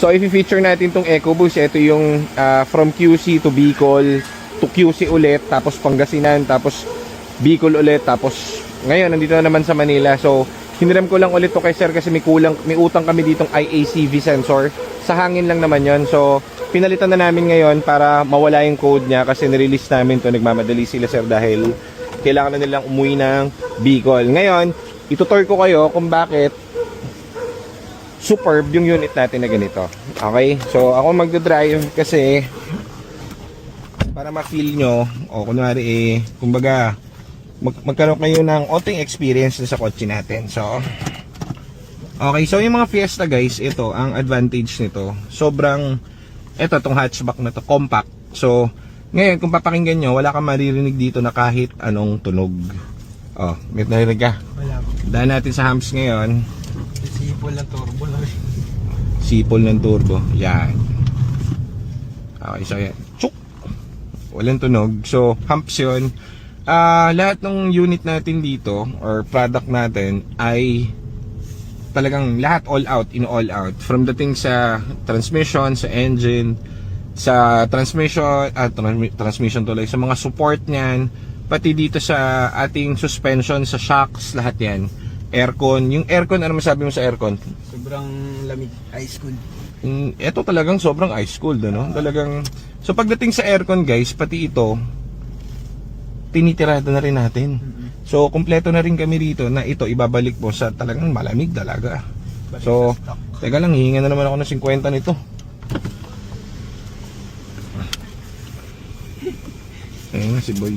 So i-feature natin tong EcoBoost. Ito yung from QC to Bicol to QC ulit, tapos Pangasinan, tapos Bicol ulit, tapos ngayon nandito na naman sa Manila. So hiniram ko lang ulit to kay sir kasi may utang kami ditong IACV sensor. Sa hangin lang naman yon. So pinalitan na namin ngayon para mawala yung code niya kasi nirelease namin to. Nagmamadali sila sir dahil kailangan na nilang umuwi ng Bicol. Ngayon itutur ko kayo kung bakit superb yung unit natin na ganito. Okay? So ako magdadrive kasi para ma-feel nyo, o kunwari kumbaga magkaroon kayo ng onting experience sa kotse natin. So okay, so yung mga Fiesta guys, ito ang advantage nito. Sobrang tong hatchback na to, compact. So ngayon kung papakinggan nyo, wala kang maririnig dito na kahit anong tunog. Oh, may narinig ka? Wala po. Daan natin sa hams ngayon. Sipol ng turbo lang. Sipol ng turbo. Yan. Okay, so yan. Tsuk! Walang tunog. So, humps yun. Lahat ng unit natin dito, or product natin, ay talagang lahat all out, in all out. From dating sa transmission, sa engine, sa transmission tuloy, sa mga support niyan, pati dito sa ating suspension, sa shocks, lahat yan. Aircon. Yung aircon, ano masabi mo sa aircon? Sobrang lamig. Ice cool. Ito talagang sobrang ice cold, no? Talagang, so pagdating sa aircon guys, pati ito, tinitirada na rin natin. So, kumpleto na rin kami rito na ito, ibabalik mo sa talagang malamig talaga. So, teka lang, hihinga na naman ako ng 50 nito. Ayun na si boy.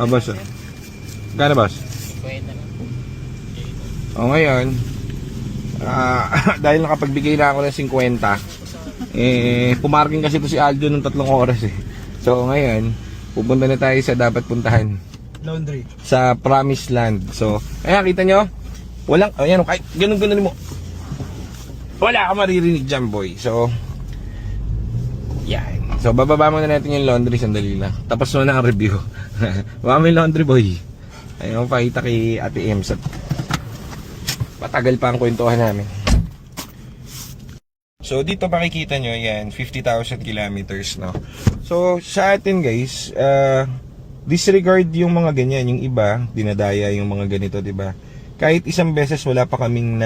Boss. Gana boss? O ngayon, dahil nakapagbigay na ako ng 50, pumarking kasi ito si Aldo ng 3 oras eh. So ngayon, pupunta na tayo sa dapat puntahan. Laundry. Sa Promised Land. So, ayan, kita nyo? Walang, ayan, kahit ganun-ganun mo. Wala ka maririnig dyan, boy. So, yan. So, bababa muna natin yung laundry, sandali lang. Tapos muna ang review. Baka may laundry, boy. Ayun, pakita kay Ate M sa patagal pa ang kwentuhan namin. So dito makikita nyo yan, 50,000 kilometers, no? So sa atin guys, disregard yung mga ganyan. Yung iba, dinadaya yung mga ganito, diba? Kahit isang beses wala pa kaming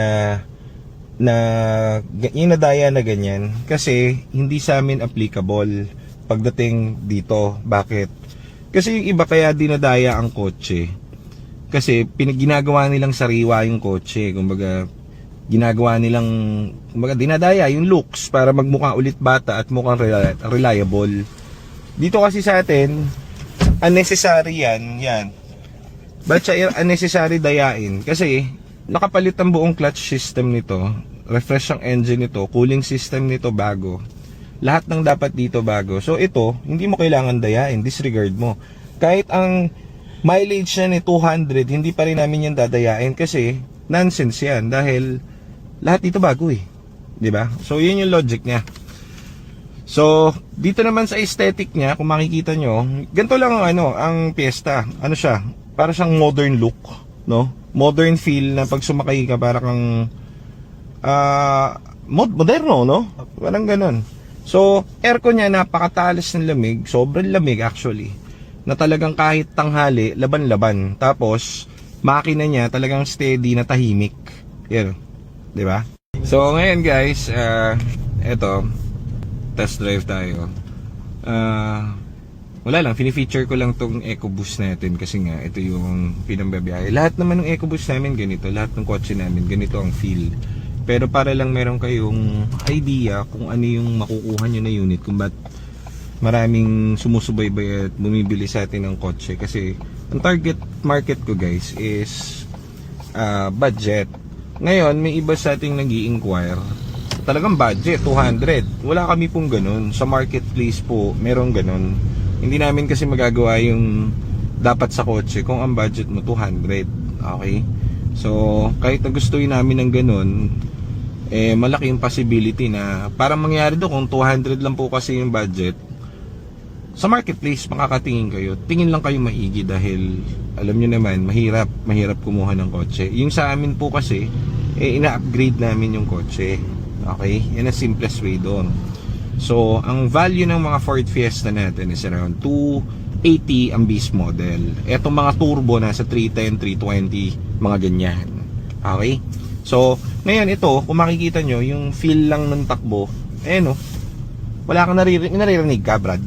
yung nadaya na ganyan. Kasi hindi sa amin applicable pagdating dito. Bakit? Kasi yung iba kaya dinadaya ang kotse kasi ginagawa nilang sariwa yung kotse. Kumbaga, dinadaya yung looks para magmukha ulit bata at mukhang reliable. Dito kasi sa atin, unnecessary yan. Ba't siya unnecessary dayain? Kasi, nakapalit ang buong clutch system nito, refresh ang engine nito, cooling system nito bago. Lahat ng dapat dito bago. So ito, hindi mo kailangan dayain, disregard mo. Kahit ang mileage niya ni 200, hindi pa rin namin yan dadayain kasi nonsense yan dahil lahat dito bago eh. 'Di ba? So yun yung logic niya. So dito naman sa aesthetic niya, kung makikita nyo, ganito lang ang Fiesta. Ano siya? Para siyang modern look, no? Modern feel na pag sumakay ka para kang moderno, no? Parang ganun. So aircon niya napakatalas ng lamig, sobrang lamig actually. Na talagang kahit tanghali, laban-laban. Tapos, makina niya talagang steady na tahimik. Yan. Diba? So, ngayon guys, eto, test drive tayo. Wala lang, fini-feature ko lang tong EcoBoost natin kasi nga, ito yung pinambabiyahe. Lahat naman ng EcoBoost namin ganito, lahat ng kotse namin ganito ang feel. Pero para lang meron kayong idea kung ano yung makukuha nyo na unit, kung ba't maraming sumusubaybay at bumibili sa atin ng kotse. Kasi ang target market ko guys is budget. Ngayon may iba sa ating nag-i-inquire talagang budget 200. Wala kami pong ganun. Sa marketplace po meron ganun. Hindi namin kasi magagawa yung dapat sa kotse kung ang budget mo 200. Okay? So kahit na gustuin namin ng ganun, malaki yung possibility na parang mangyari do kung 200 lang po kasi yung budget. Sa marketplace, makakatingin kayo. Tingin lang kayo maigi dahil alam nyo naman, mahirap kumuha ng kotse. Yung sa amin po kasi, ina-upgrade namin yung kotse. Okay? Yan ang simplest way doon. So, ang value ng mga Ford Fiesta natin is around 280 ang base model. Etong mga turbo nasa 310, 320, mga ganyan. Okay? So, ngayon ito, kung makikita nyo, yung feel lang ng takbo, wala kang naririnig ka, Brad.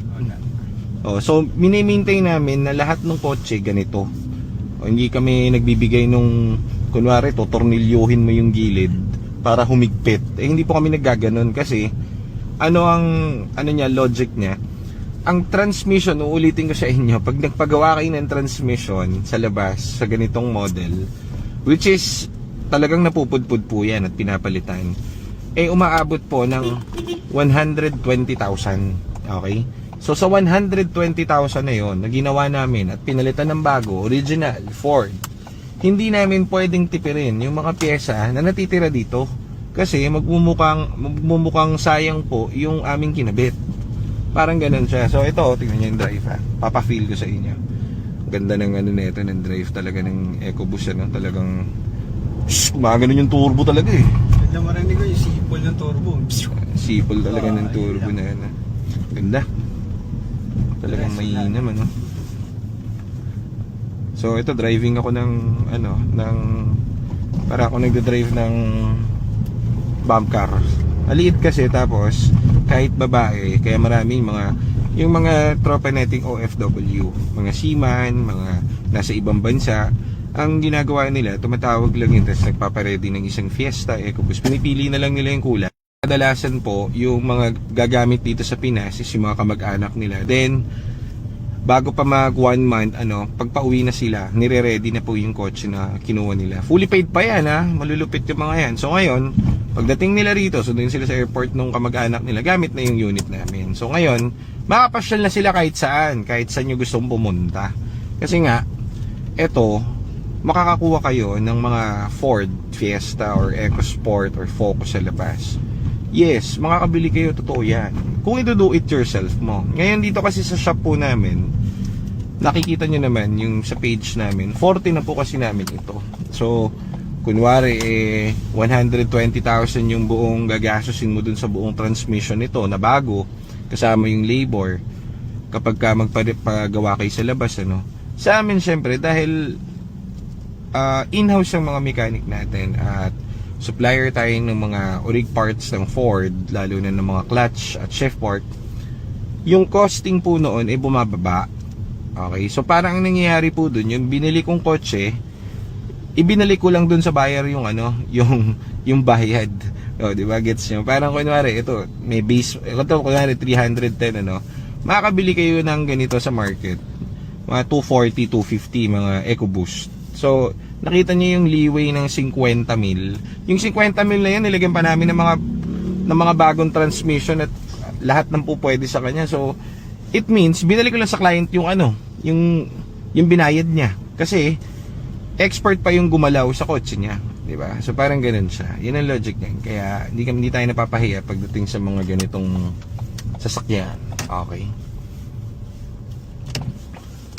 So, mini-maintain namin na lahat ng kotse ganito. Hindi kami nagbibigay nung, kunwari, tornilyuhin mo yung gilid para humigpit. Hindi po kami naggaganon kasi, logic niya. Ang transmission, uulitin ko sa inyo, pag nagpagawa kayo ng transmission sa labas, sa ganitong model, which is, talagang napupudpud po yan at pinapalitan, umaabot po ng 120,000. Okay? So sa 120,000 na yon na ginawa namin at pinalitan ng bago, original, Ford, hindi namin pwedeng tipirin yung mga pyesa na natitira dito. Kasi magmumukhang sayang po yung aming kinabit. Parang ganun siya. So ito, tingnan nyo yung drive ha. Papa-feel ko sa inyo. Ganda ng nito, ng drive talaga ng EcoBoost. Talagang gumaganon yung turbo talaga eh. Ganda marinig ko yung sipol ng turbo. Sipol talaga ng turbo na yan. Ganda. Talagang mainam So ito, driving ako ng para ako nagde-drive ng bump car. Maliit kasi, tapos kahit babae, kaya maraming yung mga tropa nating OFW, mga seaman, mga nasa ibang bansa, ang ginagawa nila, tumatawag lang yun, tapos nagpaparedy ng isang Fiesta, EcoBoost. Pinipili na lang nila yung kulay. Kadalasan po, yung mga gagamit dito sa Pinas is yung mga kamag-anak nila. Then, bago pa mag 1 month, pagpa-uwi na sila, nire-ready na po yung kotse na kinuha nila. Fully paid pa yan, ha? Malulupit yung mga yan. So ngayon, pagdating nila rito, sunduin sila sa airport nung kamag-anak nila, gamit na yung unit namin. So ngayon, makapasyal na sila kahit saan nyo gustong pumunta. Kasi nga, eto, makakakuha kayo ng mga Ford Fiesta or EcoSport or Focus sa labas. Yes, makakabili kayo, totoo yan. Kung do it yourself mo. Ngayon dito kasi sa shop po namin, nakikita nyo naman yung sa page namin, 40 na po kasi namin ito. So, kunwari 120,000 yung buong gagastusin mo dun sa buong transmission nito na bago, kasama yung labor, kapag ka magpagawa kayo sa labas, Sa amin syempre, dahil in-house ang mga mechanic natin at supplier tayo ng mga orig parts ng Ford, lalo na ng mga clutch at shift part, yung costing po noon bumababa. Okay, so parang ang nangyayari po dun, yung binili kong kotse, ibinalik ko lang dun sa buyer yung yung bayad. Di ba, gets nyo? Parang kunwari, ito, may base, ito kunwari 310, makakabili kayo ng ganito sa market, mga 240, 250, mga EcoBoost. So, nakita niyo yung leeway ng 50 mil. Yung 50 mil na yan, nilagyan pa namin ng mga bagong transmission at lahat ng po pwede sa kanya. So, it means, binalik ko lang sa client yung yung binayad niya. Kasi, expert pa yung gumalaw sa kotse niya. Diba? So, parang ganun siya. Yun ang logic niya. Kaya, hindi tayo napapahiya pagdating sa mga ganitong sasakyan. Okay.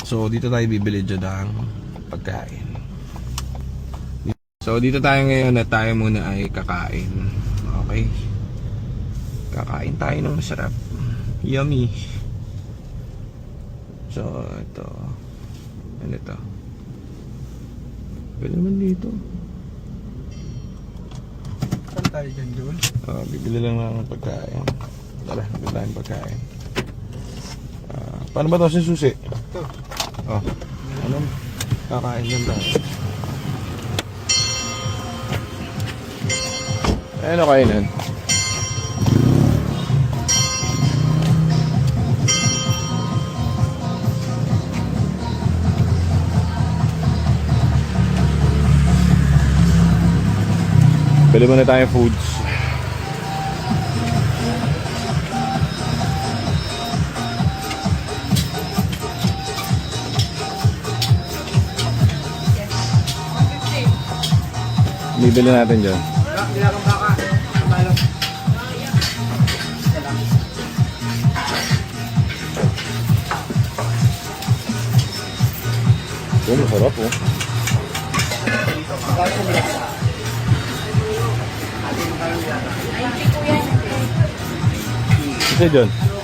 So, dito tayo bibili dyan ng pagkain. So dito tayo ngayon at tayo muna ay kakain. Okay? Kakain tayo ng masarap. Yummy. So ito, ano ito? Pwede naman dito. Saan tayo dyan, Joel? Bibili lang ng pagkain. Tara, bibili tayong pagkain. Paano ba ito si susi? Ito. Ano? Kakain lang tayo. Ano kayo nun? Bili muna tayo foods. Bibili natin dyan. Nilagang baka. Kamalo. Masarap oh. Isa John.